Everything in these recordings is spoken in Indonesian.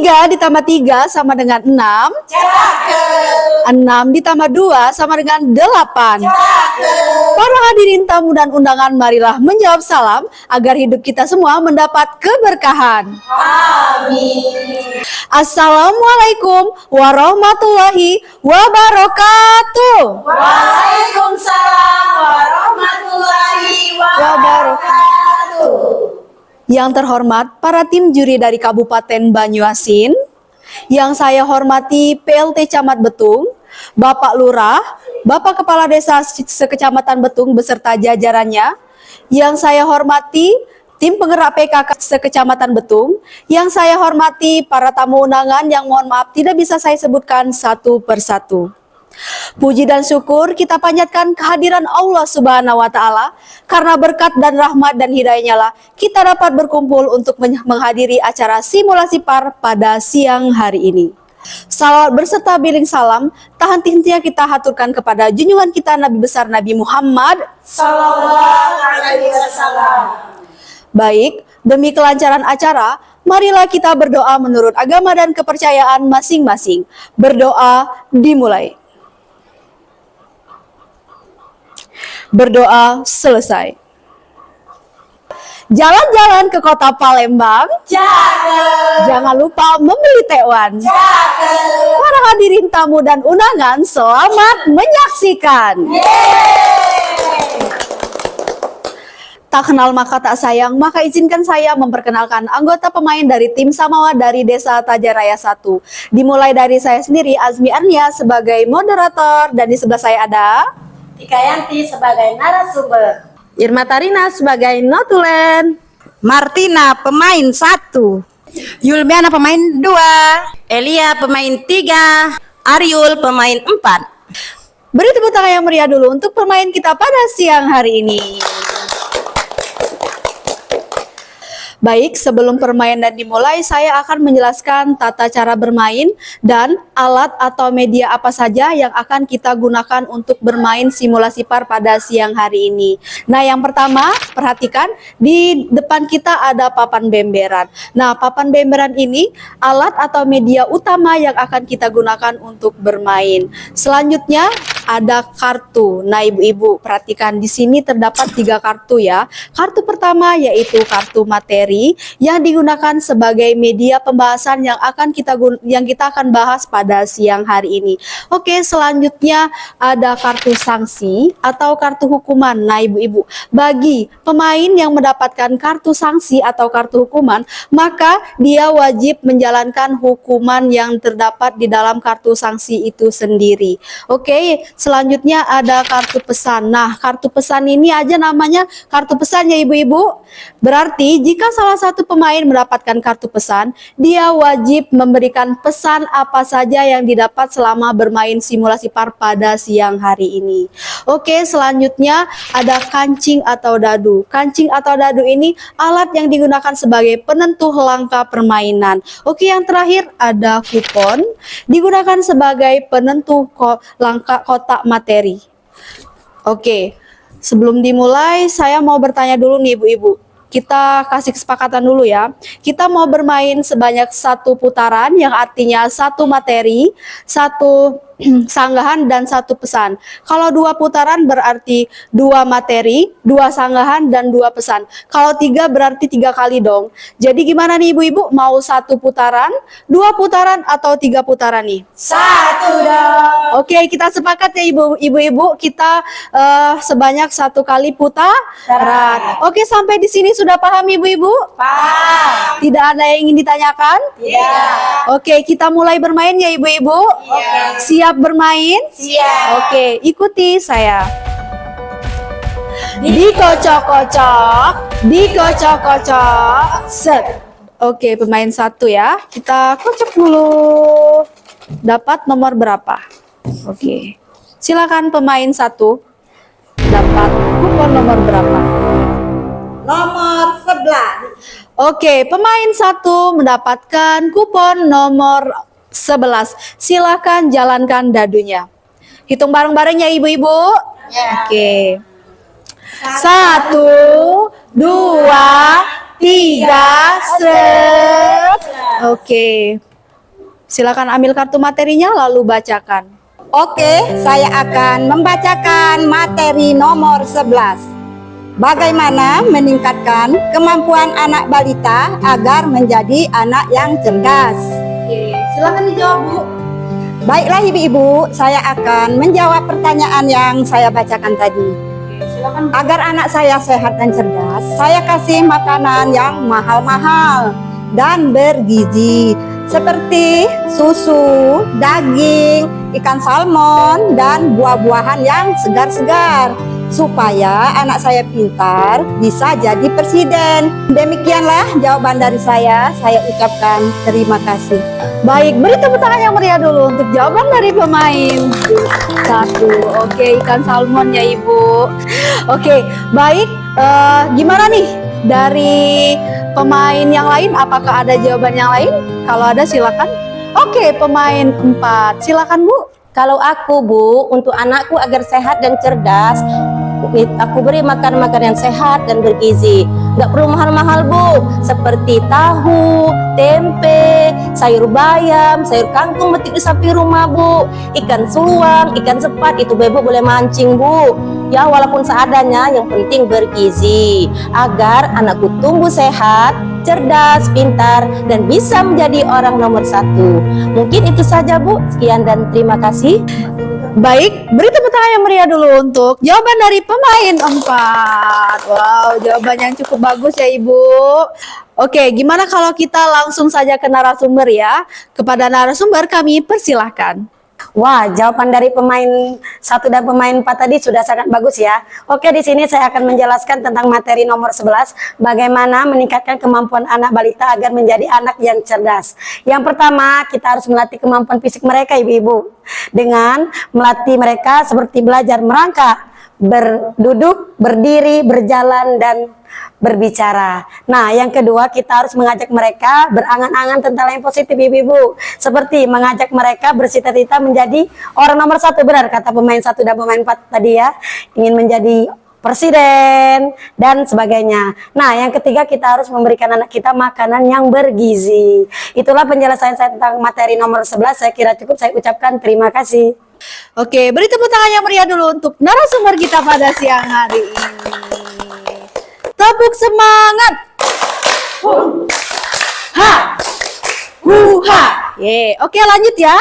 3 ditambah 3 sama dengan 6. Cakep. 6 ditambah 2 sama dengan 8. Cakep. Para hadirin tamu dan undangan, marilah menjawab salam agar hidup kita semua mendapat keberkahan. Amin. Assalamualaikum warahmatullahi wabarakatuh. Waalaikumsalam warahmatullahi wabarakatuh. Yang terhormat para tim juri dari Kabupaten Banyuasin, yang saya hormati PLT Camat Betung, Bapak Lurah, Bapak Kepala Desa Sekecamatan Betung beserta jajarannya, yang saya hormati tim penggerak PKK Sekecamatan Betung, yang saya hormati para tamu undangan yang mohon maaf tidak bisa saya sebutkan satu persatu. Puji dan syukur kita panjatkan kehadiran Allah Subhanahu wa Ta'ala, karena berkat dan rahmat dan hidayahnya lah kita dapat berkumpul untuk menghadiri acara simulasi PAR pada siang hari ini. Salawat berserta biling salam tak henti-hentinya kita haturkan kepada junjungan kita Nabi besar Nabi Muhammad Sallallahu alaihi wasallam. Baik, demi kelancaran acara, marilah kita berdoa menurut agama dan kepercayaan masing-masing. Berdoa dimulai. Berdoa selesai. Jalan-jalan ke kota Palembang. Cakep. Jangan lupa membeli tekwan. Cakep. Para hadirin tamu dan undangan, selamat menyaksikan. Tak kenal maka tak sayang, maka izinkan saya memperkenalkan anggota pemain dari tim Samawa dari Desa Tajaraya 1. Dimulai dari saya sendiri, Azmi Arnia sebagai moderator, dan di sebelah saya ada Tika Yanti sebagai narasumber. Irma Tarina sebagai notulen, Martina pemain 1, Yulmiana pemain 2, Elia pemain 3, Ariul pemain 4. Beri tepuk tangan yang meriah dulu untuk pemain kita pada siang hari ini. Baik, sebelum permainan dimulai, saya akan menjelaskan tata cara bermain dan alat atau media apa saja yang akan kita gunakan untuk bermain simulasi PAR pada siang hari ini. Nah, yang pertama, perhatikan di depan kita ada papan bemberan. Nah, papan bemberan ini alat atau media utama yang akan kita gunakan untuk bermain. Selanjutnya ada kartu. Nah, ibu-ibu perhatikan di sini terdapat 3 kartu ya. Kartu pertama yaitu kartu materi yang digunakan sebagai media pembahasan yang kita akan bahas pada siang hari ini. Oke, selanjutnya ada kartu sanksi atau kartu hukuman. Nah, ibu-ibu, bagi pemain yang mendapatkan kartu sanksi atau kartu hukuman, maka dia wajib menjalankan hukuman yang terdapat di dalam kartu sanksi itu sendiri. Oke, selanjutnya ada kartu pesan. Nah, kartu pesan ini aja namanya kartu pesan ya ibu-ibu. Berarti jika salah satu pemain mendapatkan kartu pesan, dia wajib memberikan pesan apa saja yang didapat selama bermain simulasi PAR pada siang hari ini. Oke, selanjutnya ada kancing atau dadu. Kancing atau dadu ini alat yang digunakan sebagai penentu langkah permainan. Oke, yang terakhir ada kupon, digunakan sebagai penentu langkah kotak materi. Oke, sebelum dimulai saya mau bertanya dulu nih ibu-ibu. Kita kasih kesepakatan dulu ya. Kita mau bermain sebanyak 1 putaran, yang artinya 1 materi, 1 sanggahan dan 1 pesan. Kalau 2 putaran berarti 2 materi, 2 sanggahan dan 2 pesan. Kalau 3 berarti 3 kali dong. Jadi gimana nih ibu-ibu? Mau 1 putaran, 2 putaran atau 3 putaran nih? 1 dong. Oke, kita sepakat ya ibu-ibu, kita sebanyak 1 kali putaran. Oke, sampai di sini sudah paham ibu-ibu? Paham. Tidak ada yang ingin ditanyakan? Tidak. Oke, kita mulai bermain ya ibu-ibu. Iya. Siap bermain? Siap. Oke, ikuti saya. Dikocok-kocok, dikocok-kocok, set. Oke, pemain 1 ya. Kita kocok dulu. Dapat nomor berapa? Oke. Silakan pemain 1. Dapat kupon nomor berapa? Nomor 11. Oke, pemain 1 mendapatkan kupon nomor 11. Silakan jalankan dadunya. Hitung bareng-bareng ya ibu-ibu. Ya. Oke. 1, 2, 3, set. Oke. Silakan ambil kartu materinya lalu bacakan. Oke, saya akan membacakan materi nomor 11. Bagaimana meningkatkan kemampuan anak balita agar menjadi anak yang cerdas? Oke, silakan dijawab, Bu. Baiklah ibu-ibu, saya akan menjawab pertanyaan yang saya bacakan tadi. Oke, silakan. Agar anak saya sehat dan cerdas, saya kasih makanan yang mahal-mahal dan bergizi seperti susu, daging, ikan salmon, dan buah-buahan yang segar-segar supaya anak saya pintar bisa jadi presiden. Demikianlah jawaban dari saya ucapkan terima kasih. Baik, beri tepuk tangan yang meriah dulu untuk jawaban dari pemain satu. Oke, ikan salmon ya Ibu. Oke, baik. Gimana nih dari pemain yang lain? Apakah ada jawaban yang lain? Kalau ada silakan. Oke, pemain 4. Silakan Bu. Kalau aku, Bu, untuk anakku agar sehat dan cerdas, aku beri makan makanan yang sehat dan bergizi. Nggak perlu mahal-mahal, Bu, seperti tahu, tempe, sayur bayam, sayur kangkung metik di samping rumah, Bu. Ikan seluang, ikan sepat, itu Ibu boleh mancing, Bu. Ya, walaupun seadanya, yang penting bergizi agar anakku tumbuh sehat, cerdas, pintar, dan bisa menjadi orang nomor 1. Mungkin itu saja, Bu. Sekian dan terima kasih. Baik, beri tepuk tangan yang meriah dulu untuk jawaban dari pemain 4. Wow, jawaban yang cukup bagus ya Ibu. Oke, gimana kalau kita langsung saja ke narasumber ya? Kepada narasumber kami persilahkan. Wah, jawaban dari pemain 1 dan pemain 4 tadi sudah sangat bagus ya. Oke, di sini saya akan menjelaskan tentang materi nomor 11, bagaimana meningkatkan kemampuan anak balita agar menjadi anak yang cerdas. Yang pertama, kita harus melatih kemampuan fisik mereka, Ibu-ibu. Dengan melatih mereka seperti belajar merangkak, berduduk, berdiri, berjalan, dan berbicara. Nah, yang kedua, kita harus mengajak mereka berangan-angan tentang yang positif, Ibu-ibu. Seperti mengajak mereka bercita-cita menjadi orang nomor 1, benar kata pemain 1 dan pemain 4 tadi ya. Ingin menjadi presiden dan sebagainya. Nah, yang ketiga, kita harus memberikan anak kita makanan yang bergizi. Itulah penjelasan saya tentang materi nomor 11. Saya kira cukup, saya ucapkan terima kasih. Oke, beri tepuk tangan yang meriah dulu untuk narasumber kita pada siang hari ini. Tepuk semangat. Ha. Ha. Oke, lanjut ya.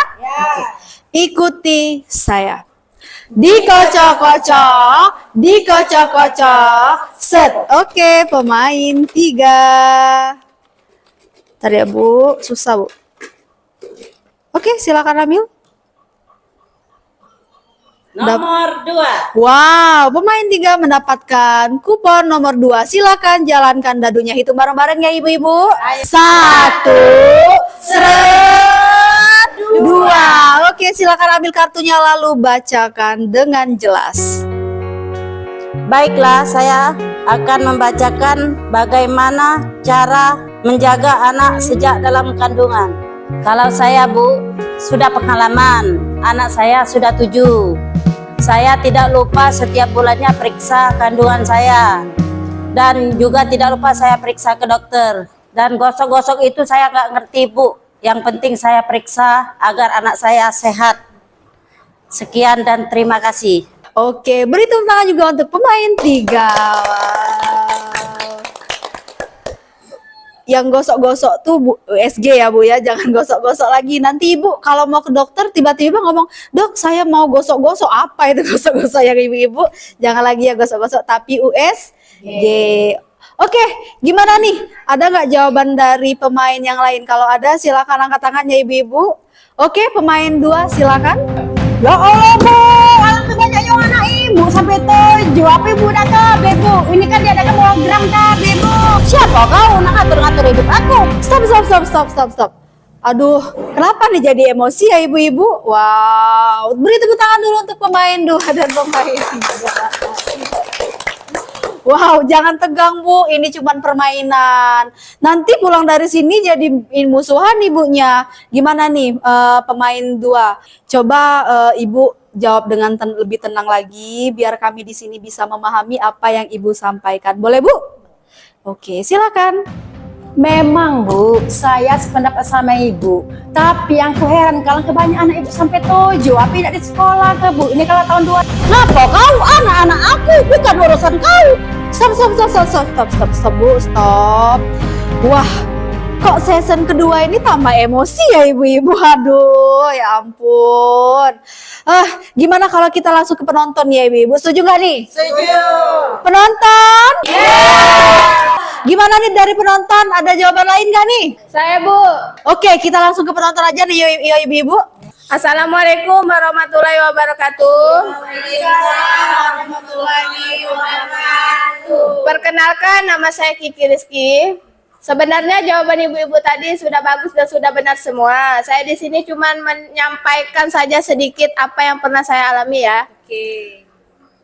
Ikuti saya. Dikocok-kocok, dikocok-kocok, set. Oke, pemain 3. Ntar ya Bu, susah Bu. Oke, silakan Ramil. Nomor 2. Wow, pemain 3 mendapatkan kupon nomor 2. Silakan jalankan dadunya. Hitung bareng-bareng ya Ibu-ibu. 1, seret, 2. Oke, silakan ambil kartunya lalu bacakan dengan jelas. Baiklah, saya akan membacakan bagaimana cara menjaga anak sejak dalam kandungan. Kalau saya, Bu, sudah pengalaman. Anak saya sudah 7. Saya tidak lupa setiap bulannya periksa kandungan saya. Dan juga tidak lupa saya periksa ke dokter. Dan gosok-gosok itu saya nggak ngerti, Bu. Yang penting saya periksa agar anak saya sehat. Sekian dan terima kasih. Oke, beri tepuk tangan juga untuk pemain 3. Wow. Yang gosok-gosok tuh Bu, USG ya Bu ya, jangan gosok-gosok lagi. Nanti Ibu kalau mau ke dokter tiba-tiba ngomong, "Dok, saya mau gosok-gosok." Apa itu gosok-gosok yang Ibu-ibu? Jangan lagi ya gosok-gosok, tapi USG. Oke, gimana nih? Ada nggak jawaban dari pemain yang lain? Kalau ada silakan angkat tangannya Ibu-ibu. Oke, pemain 2 silakan. Ya Allah Bu, alhamdulillah banyak yang anak ibu sampai 7. Apa ibu udah kabe Bu? Ini kan dia ada program kabe Bu. Siapa kau nak ngatur-ngatur hidup aku? Stop. Aduh, kenapa nih jadi emosi ya Ibu-ibu? Wow, beri tepuk tangan dulu untuk pemain 2 dan pemain 3. Wow, jangan tegang Bu, ini cuma permainan. Nanti pulang dari sini jadi musuhan ibunya. Gimana nih pemain 2? Coba Ibu jawab dengan lebih tenang lagi, biar kami di sini bisa memahami apa yang Ibu sampaikan. Boleh Bu? Oke, silakan. Memang Bu, saya sependapat sama Ibu. Tapi yang kuheran kalau kebanyakan anak Ibu sampai 7, apa tidak di sekolah ke Bu? Ini kalau tahun 2. Kenapa kau anak-anak aku bukan urusan kau? Stop, Bu, stop. Wah, kok season kedua ini tambah emosi ya ibu-ibu? Aduh, ya ampun. Gimana kalau kita langsung ke penonton ya ibu-ibu? Setuju nggak nih? Setuju. Penonton? Gimana nih dari penonton? Ada jawaban lain nggak nih? Saya Bu. Oke, kita langsung ke penonton aja nih ya ibu-ibu. Assalamualaikum warahmatullahi wabarakatuh. Perkenalkan, nama saya Kiki Rizky. Sebenarnya jawaban ibu-ibu tadi sudah bagus dan sudah benar semua. Saya di sini cuma menyampaikan saja sedikit apa yang pernah saya alami ya.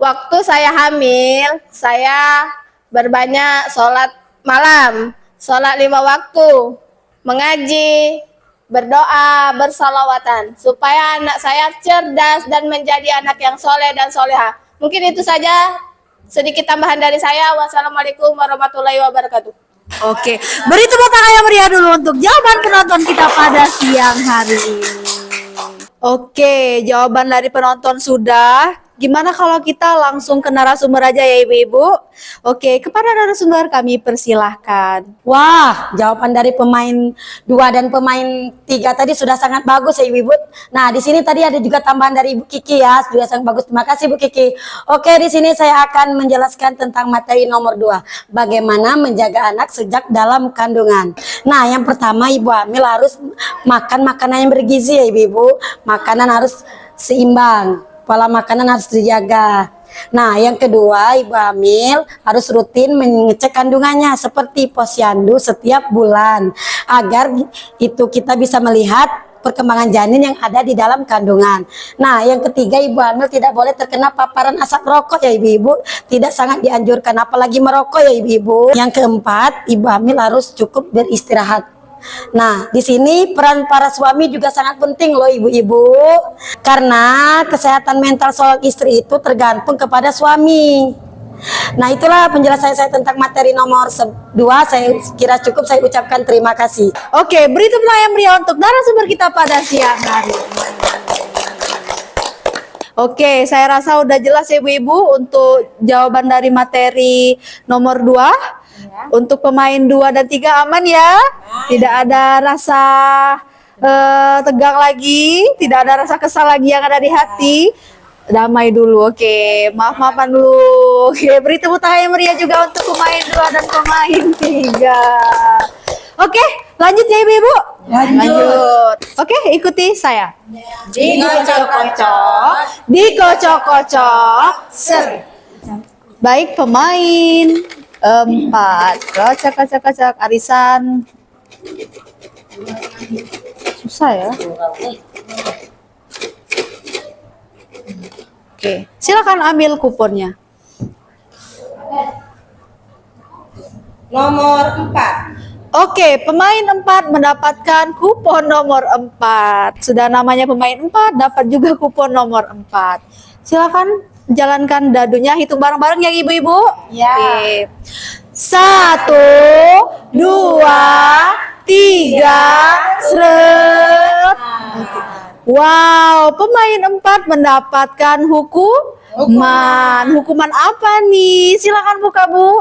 Waktu saya hamil, saya berbanyak sholat malam, sholat 5 waktu, mengaji, berdoa, bersalawatan, supaya anak saya cerdas dan menjadi anak yang soleh dan soleha. Mungkin itu saja sedikit tambahan dari saya. Wassalamualaikum warahmatullahi wabarakatuh. Oke, beri tepuk tangan yang meriah dulu untuk jawaban penonton kita pada siang hari ini. Oke, jawaban dari penonton sudah. Gimana kalau kita langsung ke narasumber aja ya ibu-ibu? Oke, kepada narasumber kami persilahkan. Wah, jawaban dari pemain 2 dan pemain 3 tadi sudah sangat bagus ya Ibu. Nah, di sini tadi ada juga tambahan dari Ibu Kiki ya, juga sangat bagus. Terima kasih Bu Kiki. Oke, di sini saya akan menjelaskan tentang materi nomor 2, bagaimana menjaga anak sejak dalam kandungan. Nah, yang pertama Ibu hamil harus makan makanan yang bergizi ya Ibu. Makanan harus seimbang, pola makanan harus dijaga. Nah, yang kedua, ibu hamil harus rutin mengecek kandungannya seperti posyandu setiap bulan agar itu kita bisa melihat perkembangan janin yang ada di dalam kandungan. Nah, yang ketiga, ibu hamil tidak boleh terkena paparan asap rokok ya ibu-ibu. Tidak sangat dianjurkan apalagi merokok ya ibu-ibu. Yang keempat, ibu hamil harus cukup beristirahat. Nah, di sini peran para suami juga sangat penting loh ibu-ibu. Karena kesehatan mental seorang istri itu tergantung kepada suami. Nah, itulah penjelasan saya tentang materi nomor 2. Saya kira cukup, saya ucapkan terima kasih. Oke, beri tepuk tangan yang meriah untuk narasumber kita pada siang hari ini. Oke, saya rasa udah jelas ya ibu-ibu untuk jawaban dari materi nomor 2. Untuk pemain 2 dan 3 aman ya? Tidak ada rasa tegang lagi, tidak ada rasa kesal lagi yang ada di hati. Damai dulu, oke. Maaf-maafan dulu. Oke, beri tepuk tangan yang meriah juga untuk pemain 2 dan pemain 3. Oke, lanjut ya ibu-ibu? Lanjut. Oke, ikuti saya. Dikocok-kocok, dikocok-kocok, ser. Baik, pemain 4. Kocok-kocok-kocok, arisan. Susah ya. Oke, silakan ambil kuponnya. Nomor 4. Oke, pemain 4 mendapatkan kupon nomor 4. Sudah namanya pemain 4, dapat juga kupon nomor 4. Silakan jalankan dadunya, hitung bareng-bareng ya ibu-ibu. Ya. Oke. 1, 2, 3, seret. Wow, pemain 4 mendapatkan hukuman. Hukuman apa nih? Silakan buka, Bu.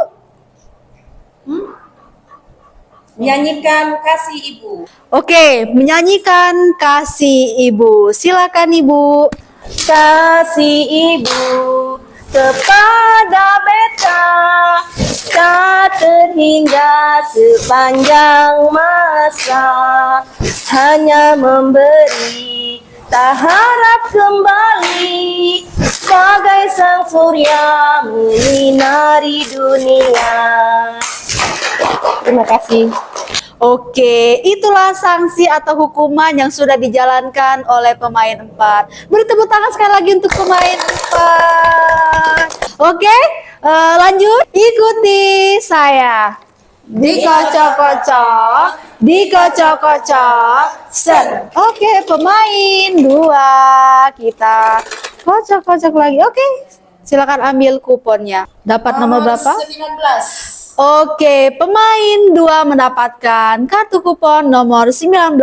Nyanyikan kasih ibu. Oke, menyanyikan kasih ibu. Silakan ibu. Kasih ibu kepada beta tak terhingga sepanjang masa, hanya memberi tak harap kembali, bagai sang surya menyinari dunia. Terima kasih. Oke, itulah sanksi atau hukuman yang sudah dijalankan oleh pemain 4. Beri tepuk tangan sekali lagi untuk pemain 4. Oke, lanjut. Ikuti saya. Dikocok-kocok, dikocok-kocok, ser. Oke, pemain 2. Kita kocok-kocok lagi. Oke, silakan ambil kuponnya. Dapat nomor berapa? 19. Oke, pemain 2 mendapatkan kartu kupon nomor 19.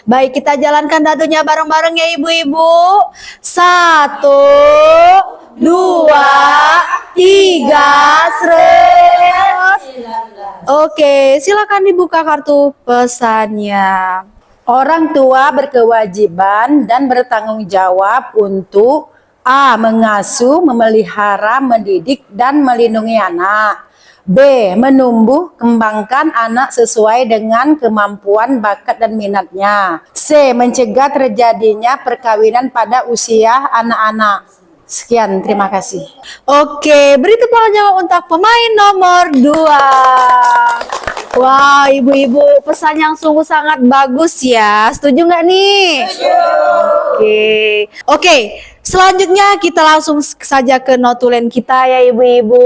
Baik, kita jalankan dadonya bareng-bareng ya ibu-ibu. 1, 2, 3, seret. Oke, silakan dibuka kartu pesannya. Orang tua berkewajiban dan bertanggung jawab untuk A. Mengasuh, memelihara, mendidik, dan melindungi anak. B. Menumbuh, kembangkan anak sesuai dengan kemampuan, bakat, dan minatnya. C. Mencegah terjadinya perkawinan pada usia anak-anak. Sekian, terima kasih. Oke, beri tepuk tangan untuk pemain nomor 2. Wah, ibu-ibu, pesan yang sungguh sangat bagus ya. Setuju nggak nih? Oke, selanjutnya kita langsung saja ke notulen kita ya ibu-ibu.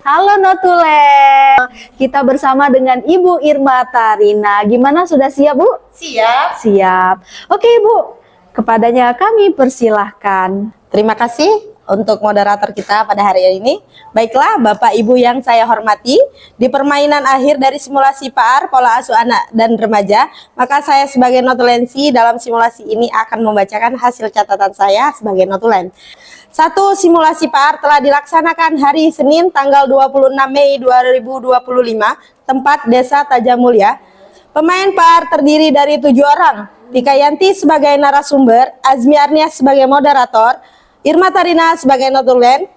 Halo notulen. Kita bersama dengan Ibu Irma Tarina. Gimana, sudah siap Bu? Siap. Siap. Oke Ibu, kepadanya kami persilahkan. Terima kasih untuk moderator kita pada hari ini. Baiklah, Bapak Ibu yang saya hormati, di permainan akhir dari simulasi PAR pola asuh anak dan remaja, maka saya sebagai notulensi dalam simulasi ini akan membacakan hasil catatan saya sebagai notulen. 1. Simulasi PAR telah dilaksanakan hari Senin tanggal 26 Mei 2025, tempat Desa Tajamulya. Pemain PAR terdiri dari 7 orang. Tika Yanti sebagai narasumber, Azmi Arnias sebagai moderator, Irma Tarina sebagai notulen,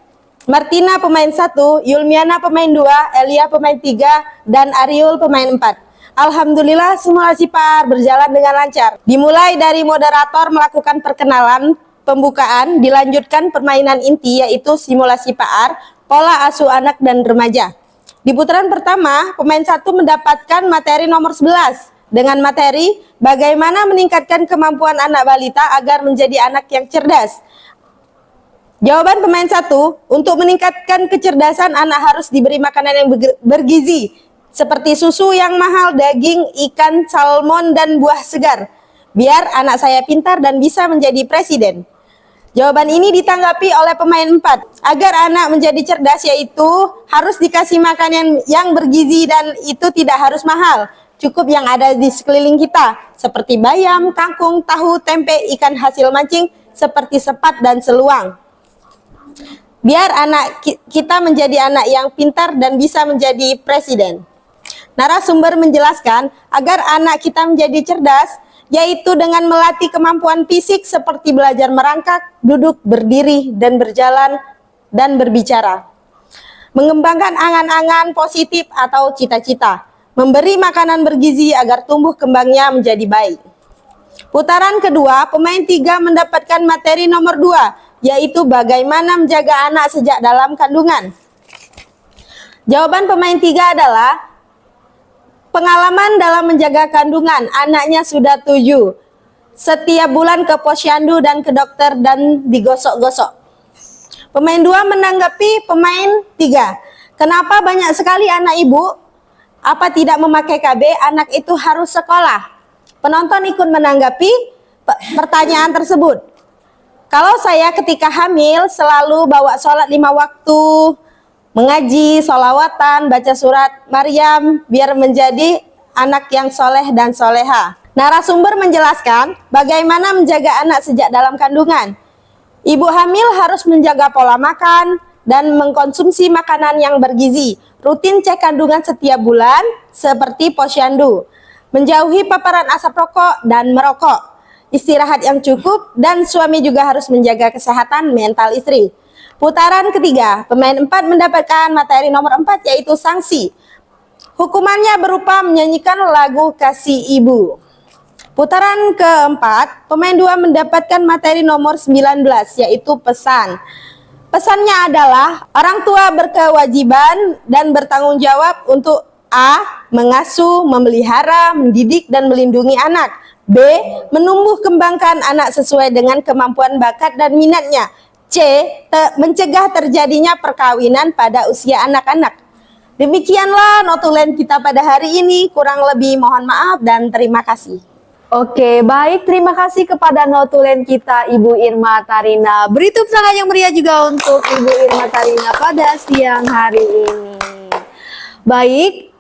Martina pemain 1, Yulmiana pemain 2, Elia pemain 3, dan Ariul pemain 4. Alhamdulillah simulasi PAR berjalan dengan lancar. Dimulai dari moderator melakukan perkenalan, pembukaan, dilanjutkan permainan inti yaitu simulasi PAR, pola asuh anak dan remaja. Di putaran pertama, pemain 1 mendapatkan materi nomor 11 dengan materi bagaimana meningkatkan kemampuan anak balita agar menjadi anak yang cerdas. Jawaban pemain 1, untuk meningkatkan kecerdasan anak harus diberi makanan yang bergizi seperti susu yang mahal, daging, ikan, salmon, dan buah segar. Biar anak saya pintar dan bisa menjadi presiden. Jawaban ini ditanggapi oleh pemain 4. Agar anak menjadi cerdas yaitu harus dikasih makanan yang bergizi dan itu tidak harus mahal. Cukup yang ada di sekeliling kita seperti bayam, kangkung, tahu, tempe, ikan hasil mancing seperti sepat dan seluang. Biar anak kita menjadi anak yang pintar dan bisa menjadi presiden. Narasumber menjelaskan agar anak kita menjadi cerdas, yaitu dengan melatih kemampuan fisik seperti belajar merangkak, duduk, berdiri, dan berjalan, dan berbicara. Mengembangkan angan-angan positif atau cita-cita. Memberi makanan bergizi agar tumbuh kembangnya menjadi baik. Putaran kedua, pemain 3 mendapatkan materi nomor 2, yaitu bagaimana menjaga anak sejak dalam kandungan. Jawaban pemain 3 adalah pengalaman dalam menjaga kandungan, anaknya sudah 7. Setiap bulan ke posyandu dan ke dokter dan digosok-gosok. Pemain 2 menanggapi pemain 3. Kenapa banyak sekali anak ibu? Apa tidak memakai KB? Anak itu harus sekolah. Penonton ikut menanggapi pertanyaan tersebut. Kalau saya ketika hamil selalu bawa sholat 5 waktu, mengaji, sholawatan, baca surat Maryam, biar menjadi anak yang soleh dan soleha. Narasumber menjelaskan bagaimana menjaga anak sejak dalam kandungan. Ibu hamil harus menjaga pola makan dan mengkonsumsi makanan yang bergizi. Rutin cek kandungan setiap bulan seperti posyandu. Menjauhi paparan asap rokok dan merokok. Istirahat yang cukup, dan suami juga harus menjaga kesehatan mental istri. Putaran ketiga, pemain 4 mendapatkan materi nomor 4 yaitu sanksi. Hukumannya berupa menyanyikan lagu Kasih Ibu. Putaran keempat, pemain 2 mendapatkan materi nomor 19 yaitu pesan. Pesannya adalah orang tua berkewajiban dan bertanggung jawab untuk A. Mengasuh, memelihara, mendidik, dan melindungi anak. B. Menumbuh kembangkan anak sesuai dengan kemampuan bakat dan minatnya. C. Mencegah terjadinya perkawinan pada usia anak-anak. Demikianlah notulen kita pada hari ini. Kurang lebih mohon maaf dan terima kasih. Oke, baik. Terima kasih kepada notulen kita, Ibu Irma Tarina. Beri tepuk tangan yang meriah juga untuk Ibu Irma Tarina pada siang hari ini. Baik,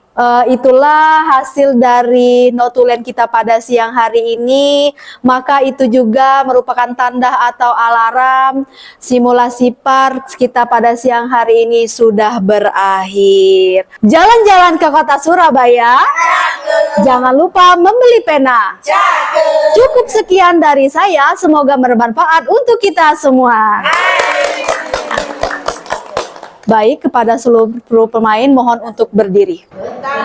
itulah hasil dari notulen kita pada siang hari ini. Maka itu juga merupakan tanda atau alarm simulasi PAR kita pada siang hari ini sudah berakhir. Jalan-jalan ke kota Surabaya. Jangan lupa membeli pena. Cukup sekian dari saya, semoga bermanfaat untuk kita semua. Baik, kepada seluruh pemain mohon untuk berdiri. Petang,